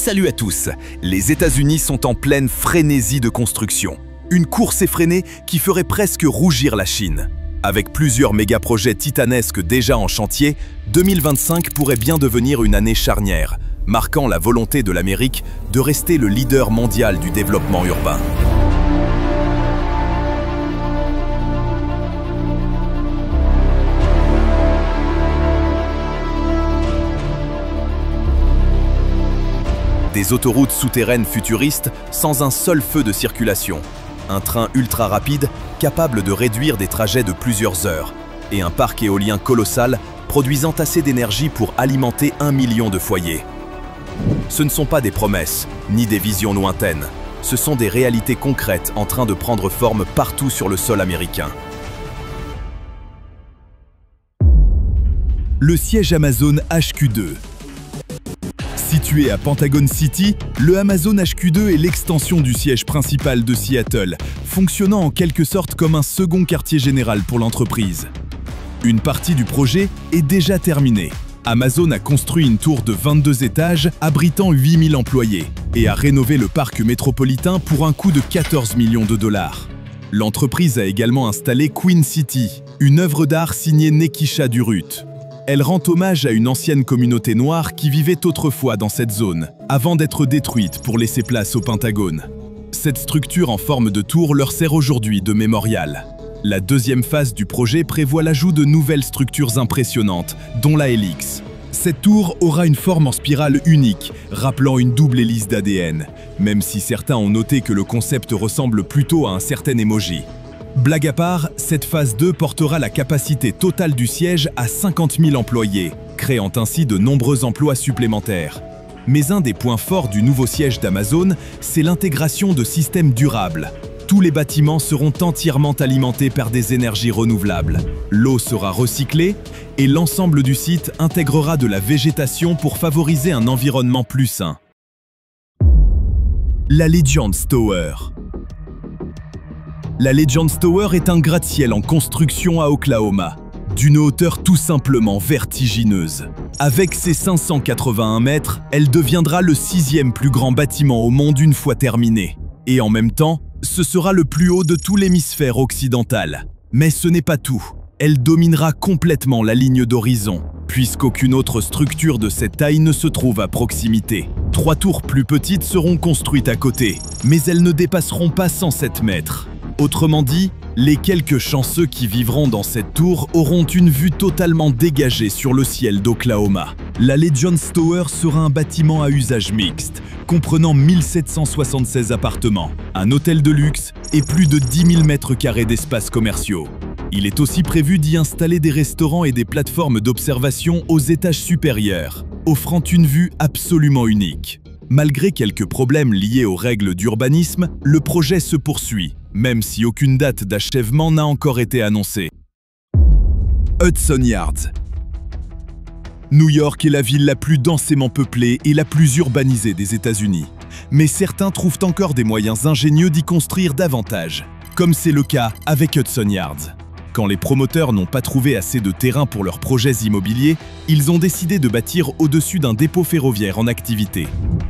Salut à tous! Les États-Unis sont en pleine frénésie de construction. Une course effrénée qui ferait presque rougir la Chine. Avec plusieurs méga-projets titanesques déjà en chantier, 2025 pourrait bien devenir une année charnière, marquant la volonté de l'Amérique de rester le leader mondial du développement urbain. Des autoroutes souterraines futuristes sans un seul feu de circulation, un train ultra rapide capable de réduire des trajets de plusieurs heures et un parc éolien colossal produisant assez d'énergie pour alimenter 1 million de foyers. Ce ne sont pas des promesses, ni des visions lointaines, ce sont des réalités concrètes en train de prendre forme partout sur le sol américain. Le siège Amazon HQ2. Situé à Pentagon City, le Amazon HQ2 est l'extension du siège principal de Seattle, fonctionnant en quelque sorte comme un second quartier général pour l'entreprise. Une partie du projet est déjà terminée. Amazon a construit une tour de 22 étages abritant 8000 employés et a rénové le parc métropolitain pour un coût de 14 millions de dollars. L'entreprise a également installé Queen City, une œuvre d'art signée Nekisha Durut. Elle rend hommage à une ancienne communauté noire qui vivait autrefois dans cette zone, avant d'être détruite pour laisser place au Pentagone. Cette structure en forme de tour leur sert aujourd'hui de mémorial. La deuxième phase du projet prévoit l'ajout de nouvelles structures impressionnantes, dont la Helix. Cette tour aura une forme en spirale unique, rappelant une double hélice d'ADN, même si certains ont noté que le concept ressemble plutôt à un certain emoji. Blague à part, cette phase 2 portera la capacité totale du siège à 50 000 employés, créant ainsi de nombreux emplois supplémentaires. Mais un des points forts du nouveau siège d'Amazon, c'est l'intégration de systèmes durables. Tous les bâtiments seront entièrement alimentés par des énergies renouvelables. L'eau sera recyclée et l'ensemble du site intégrera de la végétation pour favoriser un environnement plus sain. La Legends Tower. La Legends Tower est un gratte-ciel en construction à Oklahoma, d'une hauteur tout simplement vertigineuse. Avec ses 581 mètres, elle deviendra le 6e plus grand bâtiment au monde une fois terminée. Et en même temps, ce sera le plus haut de tout l'hémisphère occidental. Mais ce n'est pas tout. Elle dominera complètement la ligne d'horizon, puisqu'aucune autre structure de cette taille ne se trouve à proximité. 3 tours plus petites seront construites à côté, mais elles ne dépasseront pas 107 mètres. Autrement dit, les quelques chanceux qui vivront dans cette tour auront une vue totalement dégagée sur le ciel d'Oklahoma. La Legends Tower sera un bâtiment à usage mixte, comprenant 1776 appartements, un hôtel de luxe et plus de 10 000 mètres carrés d'espaces commerciaux. Il est aussi prévu d'y installer des restaurants et des plateformes d'observation aux étages supérieurs, offrant une vue absolument unique. Malgré quelques problèmes liés aux règles d'urbanisme, le projet se poursuit, même si aucune date d'achèvement n'a encore été annoncée. Hudson Yards. New York est la ville la plus densément peuplée et la plus urbanisée des États-Unis. Mais certains trouvent encore des moyens ingénieux d'y construire davantage, comme c'est le cas avec Hudson Yards. Quand les promoteurs n'ont pas trouvé assez de terrain pour leurs projets immobiliers, ils ont décidé de bâtir au-dessus d'un dépôt ferroviaire en activité.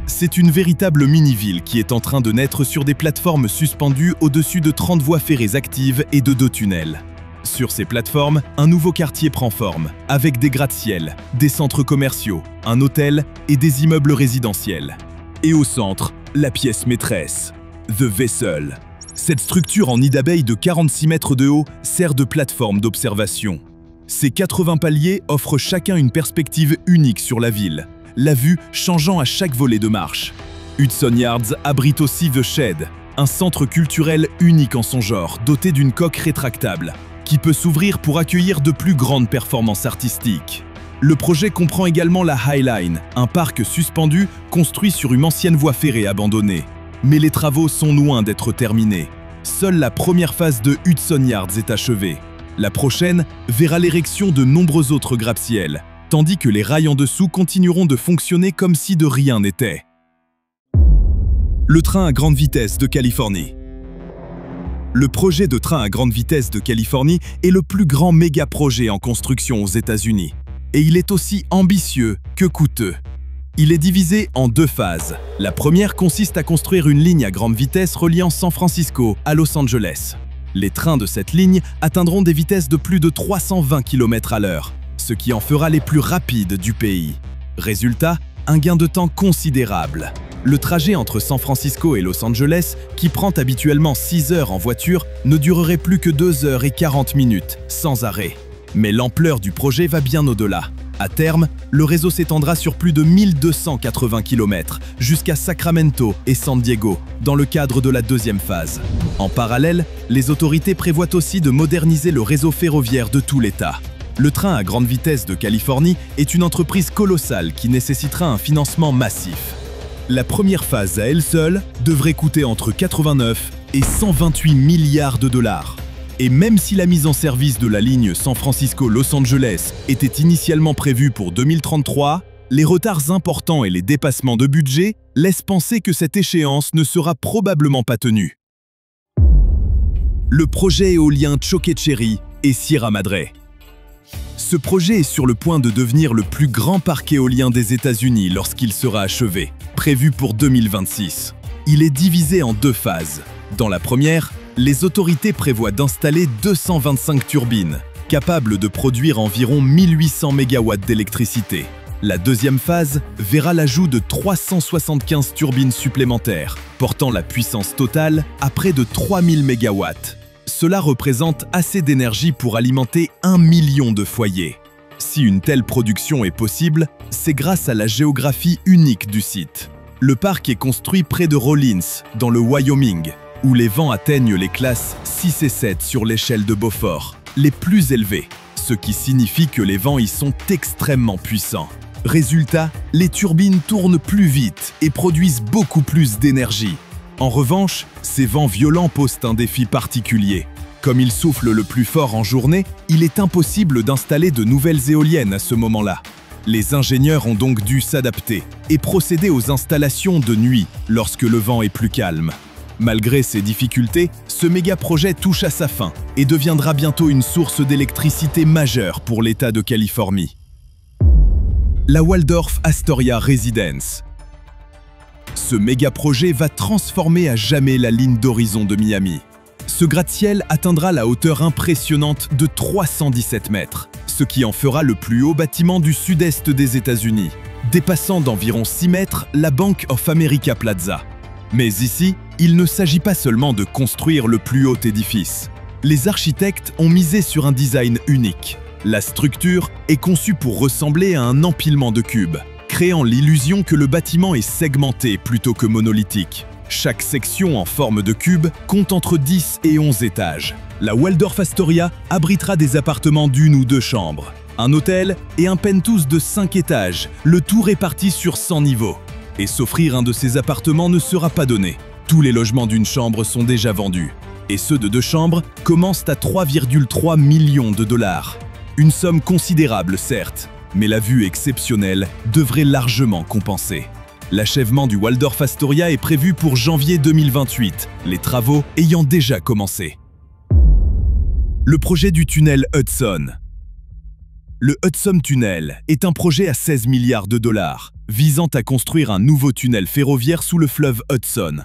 C'est une véritable mini-ville qui est en train de naître sur des plateformes suspendues au-dessus de 30 voies ferrées actives et de 2 tunnels. Sur ces plateformes, un nouveau quartier prend forme, avec des gratte-ciel, des centres commerciaux, un hôtel et des immeubles résidentiels. Et au centre, la pièce maîtresse, The Vessel. Cette structure en nid d'abeille de 46 mètres de haut sert de plateforme d'observation. Ces 80 paliers offrent chacun une perspective unique sur la ville, la vue changeant à chaque volée de marche. Hudson Yards abrite aussi The Shed, un centre culturel unique en son genre, doté d'une coque rétractable, qui peut s'ouvrir pour accueillir de plus grandes performances artistiques. Le projet comprend également la High Line, un parc suspendu construit sur une ancienne voie ferrée abandonnée. Mais les travaux sont loin d'être terminés. Seule la première phase de Hudson Yards est achevée. La prochaine verra l'érection de nombreux autres gratte-ciel, tandis que les rails en dessous continueront de fonctionner comme si de rien n'était. Le train à grande vitesse de Californie. Le projet de train à grande vitesse de Californie est le plus grand méga-projet en construction aux États-Unis. Et il est aussi ambitieux que coûteux. Il est divisé en deux phases. La première consiste à construire une ligne à grande vitesse reliant San Francisco à Los Angeles. Les trains de cette ligne atteindront des vitesses de plus de 320 km/h, ce qui en fera les plus rapides du pays. Résultat, un gain de temps considérable. Le trajet entre San Francisco et Los Angeles, qui prend habituellement 6 heures en voiture, ne durerait plus que 2 heures et 40 minutes, sans arrêt. Mais l'ampleur du projet va bien au-delà. À terme, le réseau s'étendra sur plus de 1280 km, jusqu'à Sacramento et San Diego, dans le cadre de la deuxième phase. En parallèle, les autorités prévoient aussi de moderniser le réseau ferroviaire de tout l'État. Le train à grande vitesse de Californie est une entreprise colossale qui nécessitera un financement massif. La première phase à elle seule devrait coûter entre 89 et 128 milliards de dollars. Et même si la mise en service de la ligne San Francisco-Los Angeles était initialement prévue pour 2033, les retards importants et les dépassements de budget laissent penser que cette échéance ne sera probablement pas tenue. Le projet éolien Choquecherry et Sierra Madre. Ce projet est sur le point de devenir le plus grand parc éolien des États-Unis lorsqu'il sera achevé, prévu pour 2026. Il est divisé en deux phases. Dans la première, les autorités prévoient d'installer 225 turbines, capables de produire environ 1800 MW d'électricité. La deuxième phase verra l'ajout de 375 turbines supplémentaires, portant la puissance totale à près de 3000 MW. Cela représente assez d'énergie pour alimenter 1 million de foyers. Si une telle production est possible, c'est grâce à la géographie unique du site. Le parc est construit près de Rawlins, dans le Wyoming, où les vents atteignent les classes 6 et 7 sur l'échelle de Beaufort, les plus élevées, ce qui signifie que les vents y sont extrêmement puissants. Résultat, les turbines tournent plus vite et produisent beaucoup plus d'énergie. En revanche, ces vents violents posent un défi particulier. Comme ils soufflent le plus fort en journée, il est impossible d'installer de nouvelles éoliennes à ce moment-là. Les ingénieurs ont donc dû s'adapter et procéder aux installations de nuit lorsque le vent est plus calme. Malgré ces difficultés, ce méga-projet touche à sa fin et deviendra bientôt une source d'électricité majeure pour l'État de Californie. La Waldorf Astoria Residence. Ce méga-projet va transformer à jamais la ligne d'horizon de Miami. Ce gratte-ciel atteindra la hauteur impressionnante de 317 mètres, ce qui en fera le plus haut bâtiment du sud-est des États-Unis, dépassant d'environ 6 mètres la Bank of America Plaza. Mais ici, il ne s'agit pas seulement de construire le plus haut édifice. Les architectes ont misé sur un design unique. La structure est conçue pour ressembler à un empilement de cubes, créant l'illusion que le bâtiment est segmenté plutôt que monolithique. Chaque section en forme de cube compte entre 10 et 11 étages. La Waldorf Astoria abritera des appartements d'1 ou 2 chambres, un hôtel et un penthouse de 5 étages, le tout réparti sur 100 niveaux. Et s'offrir un de ces appartements ne sera pas donné. Tous les logements d'une chambre sont déjà vendus. Et ceux de 2 chambres commencent à 3,3 millions de dollars. Une somme considérable, certes, mais la vue exceptionnelle devrait largement compenser. L'achèvement du Waldorf Astoria est prévu pour janvier 2028, les travaux ayant déjà commencé. Le projet du tunnel Hudson. Le Hudson Tunnel est un projet à 16 milliards de dollars, visant à construire un nouveau tunnel ferroviaire sous le fleuve Hudson.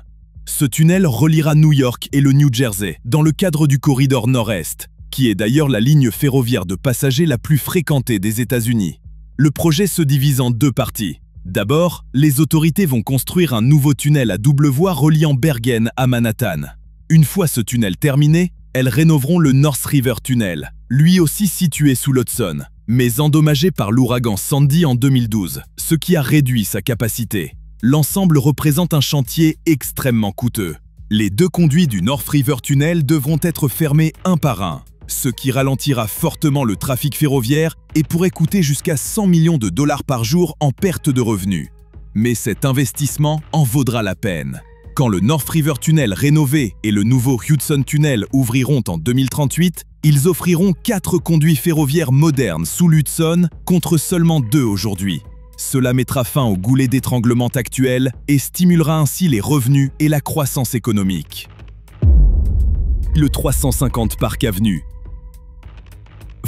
Ce tunnel reliera New York et le New Jersey dans le cadre du corridor Nord-Est, qui est d'ailleurs la ligne ferroviaire de passagers la plus fréquentée des États-Unis. Le projet se divise en 2 parties. D'abord, les autorités vont construire un nouveau tunnel à double voie reliant Bergen à Manhattan. Une fois ce tunnel terminé, elles rénoveront le North River Tunnel, lui aussi situé sous l'Hudson, mais endommagé par l'ouragan Sandy en 2012, ce qui a réduit sa capacité. L'ensemble représente un chantier extrêmement coûteux. Les 2 conduits du North River Tunnel devront être fermés un par un, ce qui ralentira fortement le trafic ferroviaire et pourrait coûter jusqu'à 100 millions de dollars par jour en perte de revenus. Mais cet investissement en vaudra la peine. Quand le North River Tunnel rénové et le nouveau Hudson Tunnel ouvriront en 2038, ils offriront 4 conduits ferroviaires modernes sous l'Hudson contre seulement 2 aujourd'hui. Cela mettra fin au goulet d'étranglement actuel et stimulera ainsi les revenus et la croissance économique. Le 350 Park Avenue.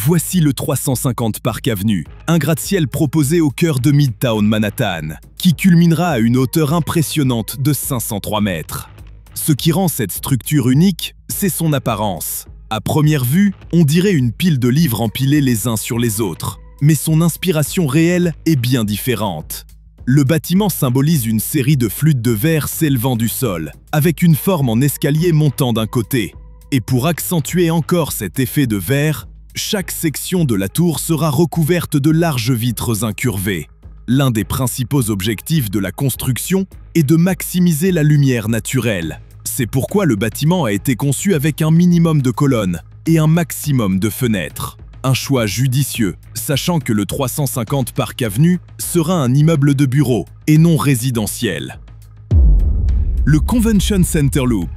Voici le 350 Park Avenue, un gratte-ciel proposé au cœur de Midtown Manhattan, qui culminera à une hauteur impressionnante de 503 mètres. Ce qui rend cette structure unique, c'est son apparence. À première vue, on dirait une pile de livres empilés les uns sur les autres, mais son inspiration réelle est bien différente. Le bâtiment symbolise une série de flûtes de verre s'élevant du sol, avec une forme en escalier montant d'un côté. Et pour accentuer encore cet effet de verre, chaque section de la tour sera recouverte de larges vitres incurvées. L'un des principaux objectifs de la construction est de maximiser la lumière naturelle. C'est pourquoi le bâtiment a été conçu avec un minimum de colonnes et un maximum de fenêtres. Un choix judicieux, sachant que le 350 Park Avenue sera un immeuble de bureaux et non résidentiel. Le Convention Center Loop.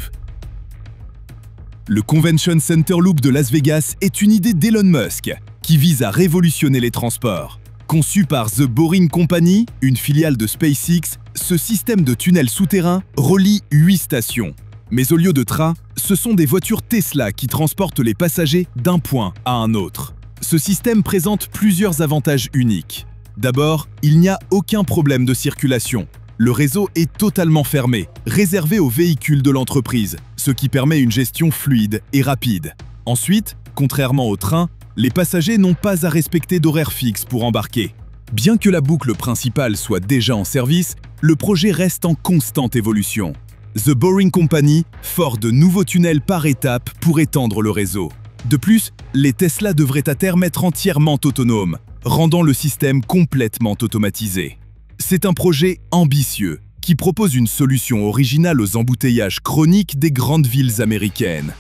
Le Convention Center Loop de Las Vegas est une idée d'Elon Musk qui vise à révolutionner les transports. Conçu par The Boring Company, une filiale de SpaceX, ce système de tunnels souterrains relie 8 stations. Mais au lieu de trains, ce sont des voitures Tesla qui transportent les passagers d'un point à un autre. Ce système présente plusieurs avantages uniques. D'abord, il n'y a aucun problème de circulation. Le réseau est totalement fermé, réservé aux véhicules de l'entreprise, ce qui permet une gestion fluide et rapide. Ensuite, contrairement aux trains, les passagers n'ont pas à respecter d'horaire fixe pour embarquer. Bien que la boucle principale soit déjà en service, le projet reste en constante évolution. The Boring Company fore de nouveaux tunnels par étapes pour étendre le réseau. De plus, les Tesla devraient à terme être entièrement autonomes, rendant le système complètement automatisé. C'est un projet ambitieux qui propose une solution originale aux embouteillages chroniques des grandes villes américaines.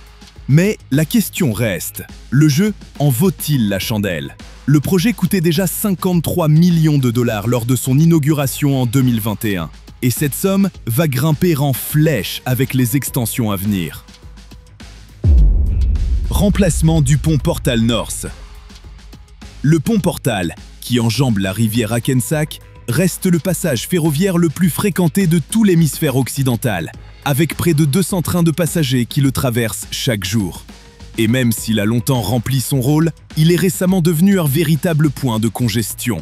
Mais la question reste, le jeu en vaut-il la chandelle? Le projet coûtait déjà 53 millions de dollars lors de son inauguration en 2021. Et cette somme va grimper en flèche avec les extensions à venir. Remplacement du pont Portal North. Le pont Portal, qui enjambe la rivière Hackensack, reste le passage ferroviaire le plus fréquenté de tout l'hémisphère occidental, avec près de 200 trains de passagers qui le traversent chaque jour. Et même s'il a longtemps rempli son rôle, il est récemment devenu un véritable point de congestion.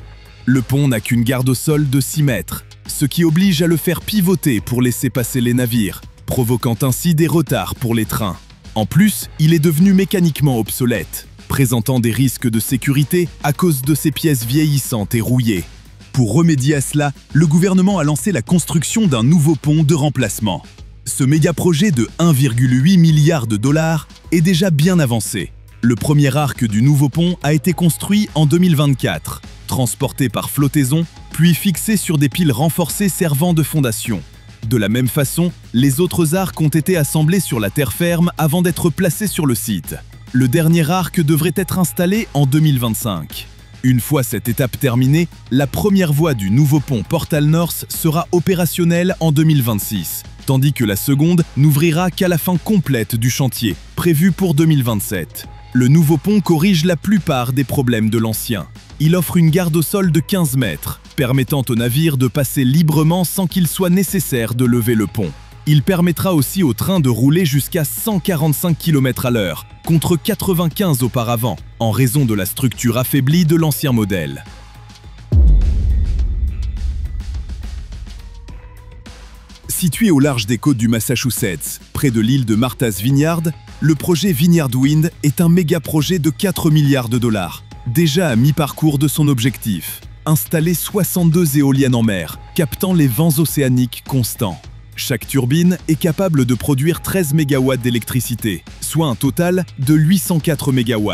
Le pont n'a qu'une garde au sol de 6 mètres, ce qui oblige à le faire pivoter pour laisser passer les navires, provoquant ainsi des retards pour les trains. En plus, il est devenu mécaniquement obsolète, présentant des risques de sécurité à cause de ses pièces vieillissantes et rouillées. Pour remédier à cela, le gouvernement a lancé la construction d'un nouveau pont de remplacement. Ce méga-projet de 1,8 milliard de dollars est déjà bien avancé. Le premier arc du nouveau pont a été construit en 2024, transporté par flottaison, puis fixé sur des piles renforcées servant de fondation. De la même façon, les autres arcs ont été assemblés sur la terre ferme avant d'être placés sur le site. Le dernier arc devrait être installé en 2025. Une fois cette étape terminée, la première voie du nouveau pont Portal North sera opérationnelle en 2026, tandis que la seconde n'ouvrira qu'à la fin complète du chantier, prévue pour 2027. Le nouveau pont corrige la plupart des problèmes de l'ancien. Il offre une garde au sol de 15 mètres, permettant aux navires de passer librement sans qu'il soit nécessaire de lever le pont. Il permettra aussi aux trains de rouler jusqu'à 145 km/h, contre 95 auparavant, en raison de la structure affaiblie de l'ancien modèle. Situé au large des côtes du Massachusetts, près de l'île de Martha's Vineyard, le projet Vineyard Wind est un méga-projet de 4 milliards de dollars, déjà à mi-parcours de son objectif. Installer 62 éoliennes en mer, captant les vents océaniques constants. Chaque turbine est capable de produire 13 MW d'électricité, soit un total de 804 MW.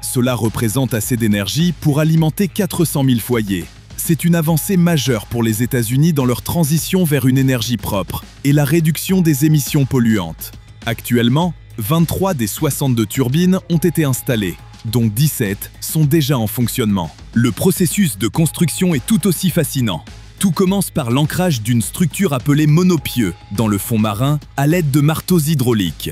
Cela représente assez d'énergie pour alimenter 400 000 foyers. C'est une avancée majeure pour les États-Unis dans leur transition vers une énergie propre et la réduction des émissions polluantes. Actuellement, 23 des 62 turbines ont été installées, dont 17 sont déjà en fonctionnement. Le processus de construction est tout aussi fascinant. Tout commence par l'ancrage d'une structure appelée monopieu dans le fond marin à l'aide de marteaux hydrauliques.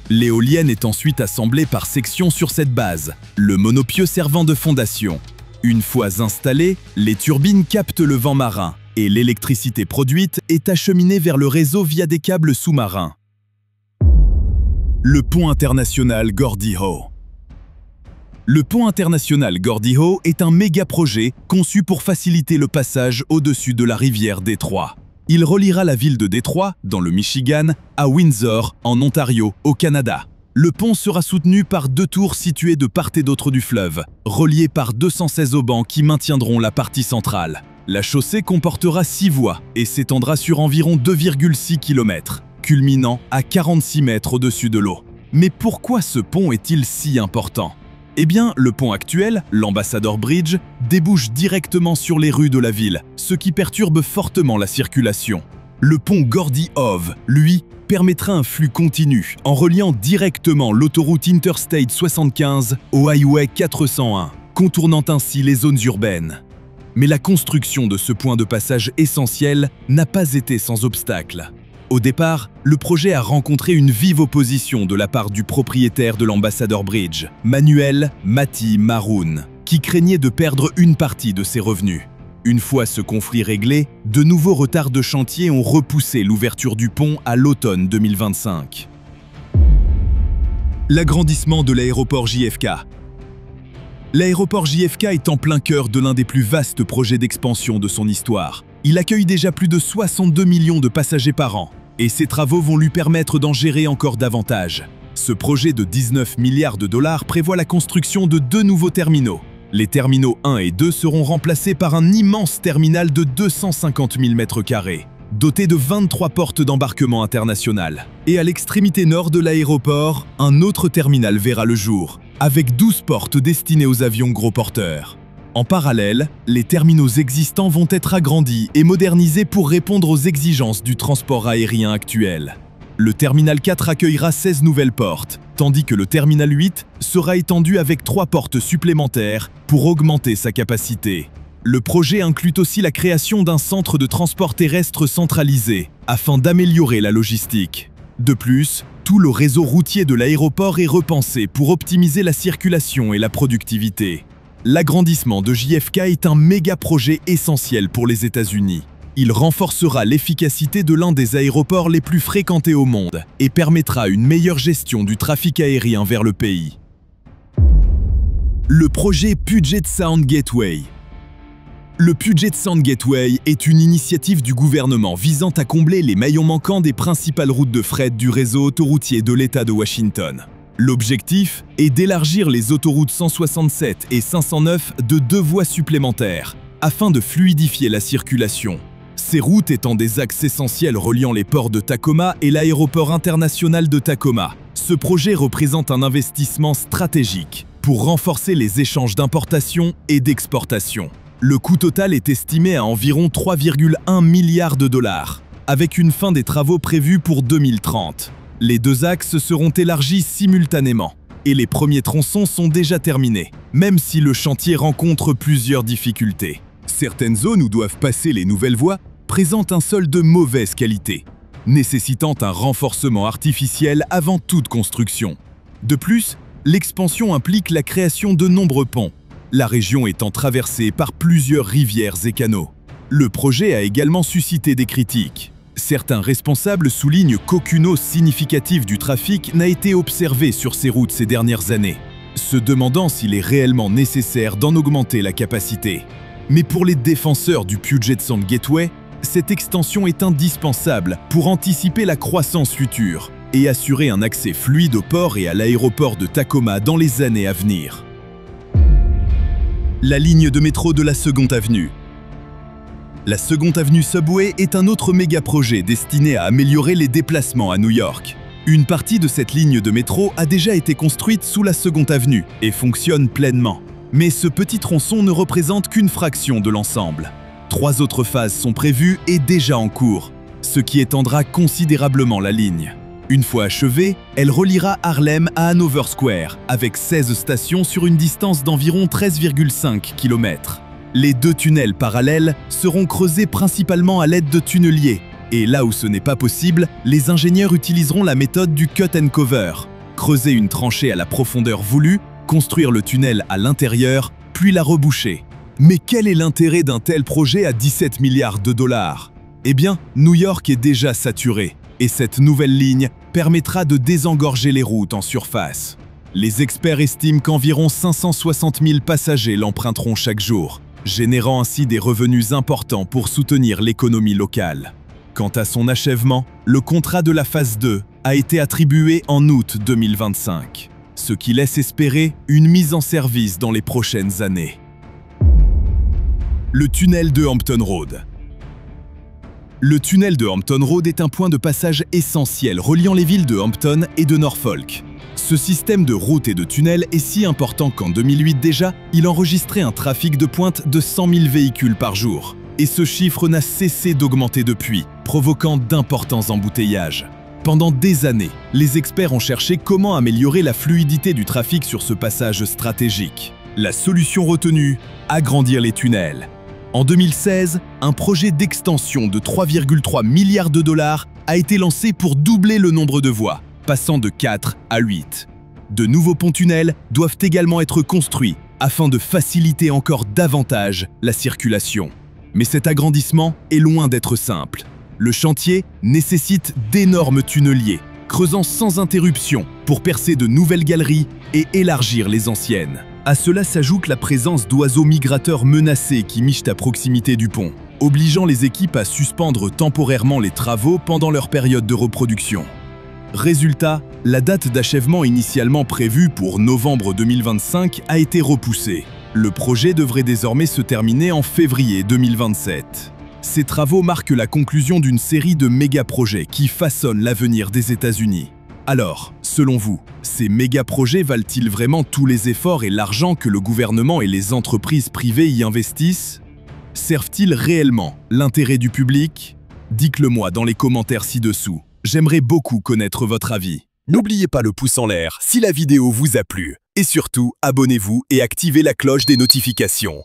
L'éolienne est ensuite assemblée par sections sur cette base, le monopieu servant de fondation. Une fois installées, les turbines captent le vent marin et l'électricité produite est acheminée vers le réseau via des câbles sous-marins. Le pont international Gordie Howe. Le pont international Gordie Howe est un méga projet conçu pour faciliter le passage au-dessus de la rivière Détroit. Il reliera la ville de Détroit, dans le Michigan, à Windsor, en Ontario, au Canada. Le pont sera soutenu par 2 tours situées de part et d'autre du fleuve, reliées par 216 haubans qui maintiendront la partie centrale. La chaussée comportera 6 voies et s'étendra sur environ 2,6 km, culminant à 46 mètres au-dessus de l'eau. Mais pourquoi ce pont est-il si important ? Eh bien, le pont actuel, l'Ambassador Bridge, débouche directement sur les rues de la ville, ce qui perturbe fortement la circulation. Le pont Gordie Howe, lui, permettra un flux continu en reliant directement l'autoroute Interstate 75 au Highway 401, contournant ainsi les zones urbaines. Mais la construction de ce point de passage essentiel n'a pas été sans obstacle. Au départ, le projet a rencontré une vive opposition de la part du propriétaire de l'Ambassador Bridge, Manuel Mati Maroun, qui craignait de perdre une partie de ses revenus. Une fois ce conflit réglé, de nouveaux retards de chantier ont repoussé l'ouverture du pont à l'automne 2025. L'agrandissement de l'aéroport JFK. L'aéroport JFK est en plein cœur de l'un des plus vastes projets d'expansion de son histoire. Il accueille déjà plus de 62 millions de passagers par an, et ses travaux vont lui permettre d'en gérer encore davantage. Ce projet de 19 milliards de dollars prévoit la construction de 2 nouveaux terminaux. Les terminaux 1 et 2 seront remplacés par un immense terminal de 250 000 m², doté de 23 portes d'embarquement internationales. Et à l'extrémité nord de l'aéroport, un autre terminal verra le jour, avec 12 portes destinées aux avions gros porteurs. En parallèle, les terminaux existants vont être agrandis et modernisés pour répondre aux exigences du transport aérien actuel. Le terminal 4 accueillera 16 nouvelles portes, tandis que le terminal 8 sera étendu avec 3 portes supplémentaires pour augmenter sa capacité. Le projet inclut aussi la création d'un centre de transport terrestre centralisé, afin d'améliorer la logistique. De plus, tout le réseau routier de l'aéroport est repensé pour optimiser la circulation et la productivité. L'agrandissement de JFK est un méga projet essentiel pour les États-Unis. Il renforcera l'efficacité de l'un des aéroports les plus fréquentés au monde et permettra une meilleure gestion du trafic aérien vers le pays. Le projet Puget Sound Gateway. Le Puget Sound Gateway est une initiative du gouvernement visant à combler les maillons manquants des principales routes de fret du réseau autoroutier de l'État de Washington. L'objectif est d'élargir les autoroutes 167 et 509 de 2 voies supplémentaires, afin de fluidifier la circulation. Ces routes étant des axes essentiels reliant les ports de Tacoma et l'aéroport international de Tacoma, ce projet représente un investissement stratégique pour renforcer les échanges d'importation et d'exportation. Le coût total est estimé à environ 3,1 milliards de dollars, avec une fin des travaux prévue pour 2030. Les 2 axes seront élargis simultanément, et les premiers tronçons sont déjà terminés, même si le chantier rencontre plusieurs difficultés. Certaines zones où doivent passer les nouvelles voies présentent un sol de mauvaise qualité, nécessitant un renforcement artificiel avant toute construction. De plus, l'expansion implique la création de nombreux ponts, la région étant traversée par plusieurs rivières et canaux. Le projet a également suscité des critiques. Certains responsables soulignent qu'aucune hausse significative du trafic n'a été observée sur ces routes ces dernières années, se demandant s'il est réellement nécessaire d'en augmenter la capacité. Mais pour les défenseurs du Puget Sound Gateway, cette extension est indispensable pour anticiper la croissance future et assurer un accès fluide au port et à l'aéroport de Tacoma dans les années à venir. La ligne de métro de la 2nd Avenue. La 2nd Avenue Subway est un autre méga-projet destiné à améliorer les déplacements à New York. Une partie de cette ligne de métro a déjà été construite sous la 2nd Avenue et fonctionne pleinement. Mais ce petit tronçon ne représente qu'une fraction de l'ensemble. 3 autres phases sont prévues et déjà en cours, ce qui étendra considérablement la ligne. Une fois achevée, elle reliera Harlem à Hanover Square, avec 16 stations sur une distance d'environ 13,5 km. Les 2 tunnels parallèles seront creusés principalement à l'aide de tunneliers, et là où ce n'est pas possible, les ingénieurs utiliseront la méthode du cut and cover. Creuser une tranchée à la profondeur voulue, construire le tunnel à l'intérieur, puis la reboucher. Mais quel est l'intérêt d'un tel projet à 17 milliards de dollars? Eh bien, New York est déjà saturé, et cette nouvelle ligne permettra de désengorger les routes en surface. Les experts estiment qu'environ 560 000 passagers l'emprunteront chaque jour, générant ainsi des revenus importants pour soutenir l'économie locale. Quant à son achèvement, le contrat de la phase 2 a été attribué en août 2025, ce qui laisse espérer une mise en service dans les prochaines années. Le tunnel de Hampton Road. Le tunnel de Hampton Road est un point de passage essentiel reliant les villes de Hampton et de Norfolk. Ce système de routes et de tunnels est si important qu'en 2008 déjà, il enregistrait un trafic de pointe de 100 000 véhicules par jour. Et ce chiffre n'a cessé d'augmenter depuis, provoquant d'importants embouteillages. Pendant des années, les experts ont cherché comment améliorer la fluidité du trafic sur ce passage stratégique. La solution retenue, agrandir les tunnels. En 2016, un projet d'extension de 3,3 milliards de dollars a été lancé pour doubler le nombre de voies, passant de 4 à 8. De nouveaux ponts-tunnels doivent également être construits afin de faciliter encore davantage la circulation. Mais cet agrandissement est loin d'être simple. Le chantier nécessite d'énormes tunneliers, creusant sans interruption pour percer de nouvelles galeries et élargir les anciennes. À cela s'ajoute la présence d'oiseaux migrateurs menacés qui michent à proximité du pont, obligeant les équipes à suspendre temporairement les travaux pendant leur période de reproduction. Résultat, la date d'achèvement initialement prévue pour novembre 2025 a été repoussée. Le projet devrait désormais se terminer en février 2027. Ces travaux marquent la conclusion d'une série de méga-projets qui façonnent l'avenir des États-Unis. Alors, selon vous, ces méga-projets valent-ils vraiment tous les efforts et l'argent que le gouvernement et les entreprises privées y investissent? Servent-ils réellement l'intérêt du public? Dites-le moi dans les commentaires ci-dessous. J'aimerais beaucoup connaître votre avis. N'oubliez pas le pouce en l'air si la vidéo vous a plu. Et surtout, abonnez-vous et activez la cloche des notifications.